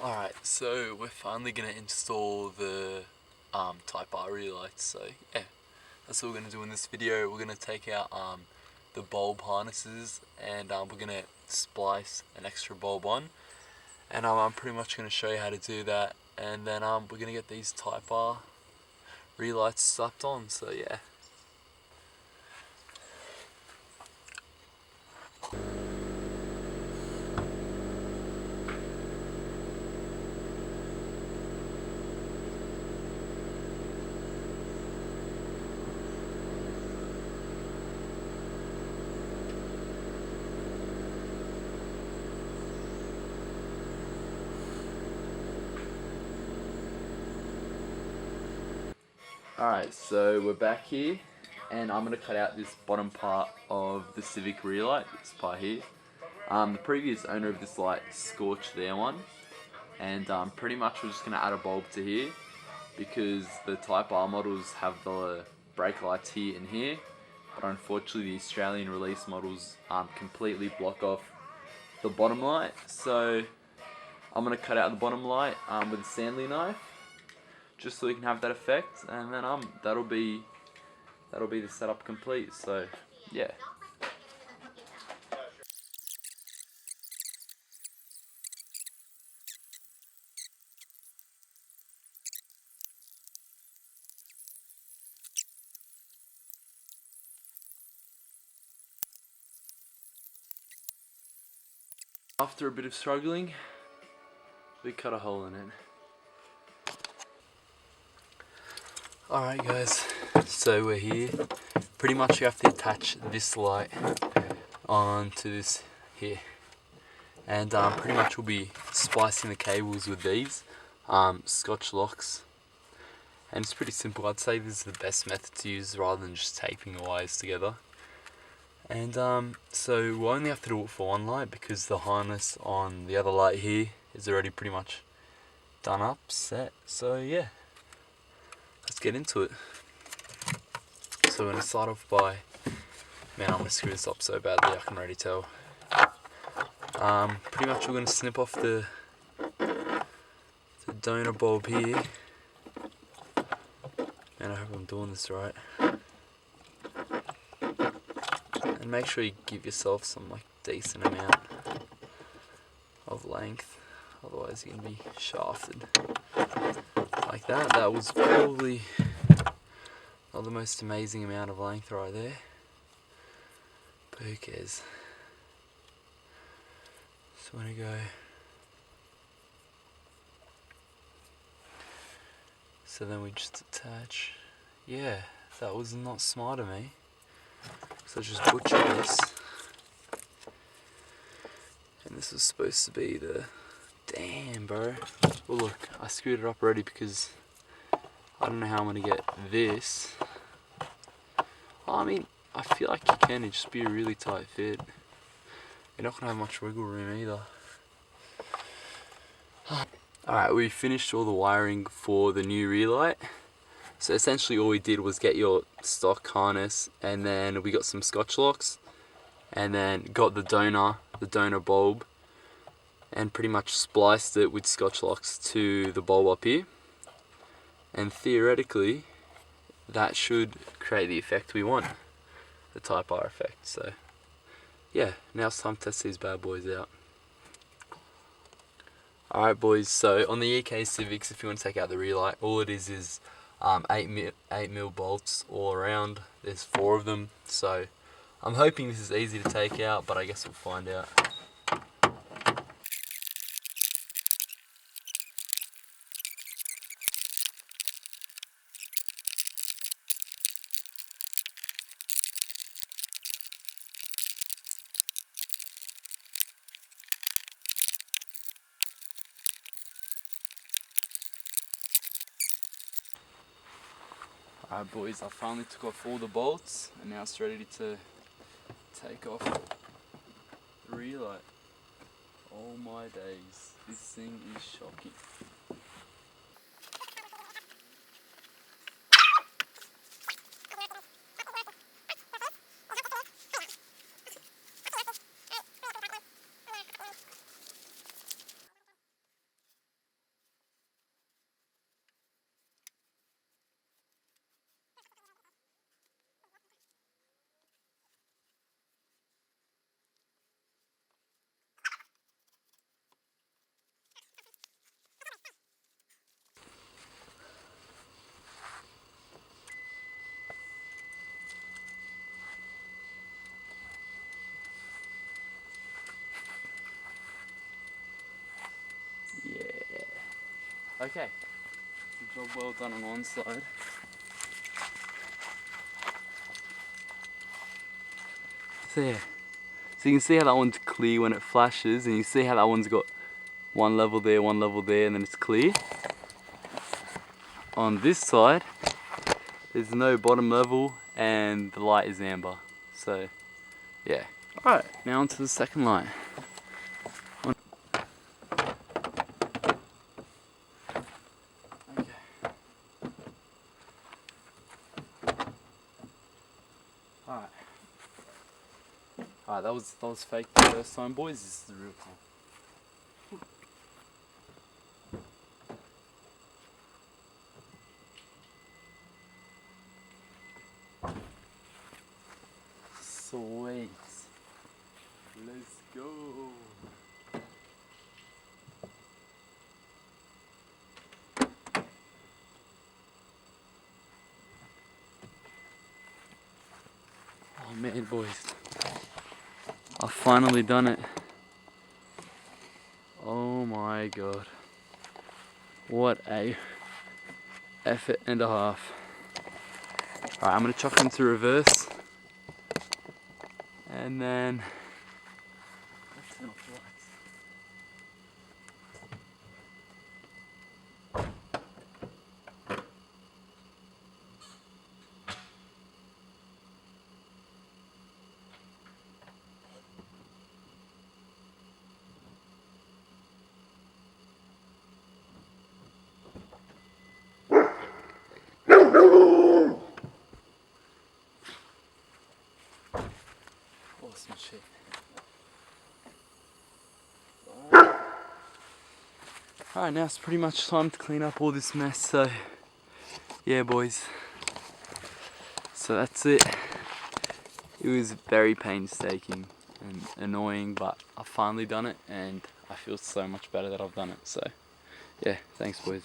Alright, so we're finally going to install the Type R relay lights, so yeah, that's what we're going to do in this video. We're going to take out the bulb harnesses and we're going to splice an extra bulb on, and I'm pretty much going to show you how to do that, and then we're going to get these Type R relay lights slapped on, so yeah. Alright, so we're back here, and I'm going to cut out this bottom part of the Civic rear light, this part here. The previous owner of this light scorched their one, and pretty much we're just going to add a bulb to here, because the Type R models have the brake lights here and here, but unfortunately the Australian release models completely block off the bottom light. So I'm going to cut out the bottom light with a Stanley knife, just so we can have that effect, and then that'll be the setup complete. So yeah. After a bit of struggling, we cut a hole in it. Alright guys, so we're here. Pretty much you have to attach this light onto this here, and pretty much we'll be splicing the cables with these scotch locks, and it's pretty simple. I'd say this is the best method to use rather than just taping the wires together. And so we'll only have to do it for one light because the harness on the other light here is already pretty much done up, set. So yeah, let's get into it. So we're going to start off by, man, I'm going to screw this up so badly, I can already tell. Pretty much we're going to snip off the donor bulb here, and I hope I'm doing this right. And make sure you give yourself some decent amount of length, otherwise you're going to be shafted. Like that. That was probably not the most amazing amount of length right there, but who cares. So I'm going to go, so then we just attach. Yeah, that was not smart of me, so I just butchered this, and this was supposed to be the, damn bro, well look, I screwed it up already because I don't know how I'm going to get this. I mean, I feel like you can, it'd just be a really tight fit. You're not going to have much wiggle room either. Alright, we finished all the wiring for the new rear light. So essentially all we did was get your stock harness, and then we got some scotch locks, and then got the donor bulb, and pretty much spliced it with scotch locks to the bulb up here. And theoretically, that should create the effect we want, the Type R effect. So yeah, now it's time to test these bad boys out. Alright boys, so on the EK Civics, if you want to take out the rear light, all it is 8mm bolts all around. There's 4 of them, so I'm hoping this is easy to take out, but I guess we'll find out. Alright boys, I finally took off all the bolts, and now it's ready to take off the rear light. Oh my days, this thing is shocking. Okay, job well done on one side. So yeah, so you can see how that one's clear when it flashes, and you see how that one's got one level there, and then it's clear. On this side, there's no bottom level, and the light is amber. So yeah. Alright, now onto the second light. Alright, that was fake the first time, boys. This is the real time. Sweet. Let's go. Oh man, boys. I've finally done it. Oh my god. What a effort and a half. Alright, I'm gonna chuck them to reverse. And then let's turn off the lights. Awesome shit. Alright, now it's pretty much time to clean up all this mess, so yeah boys. So that's it. It was very painstaking and annoying, but I've finally done it and I feel so much better that I've done it, so yeah, thanks boys.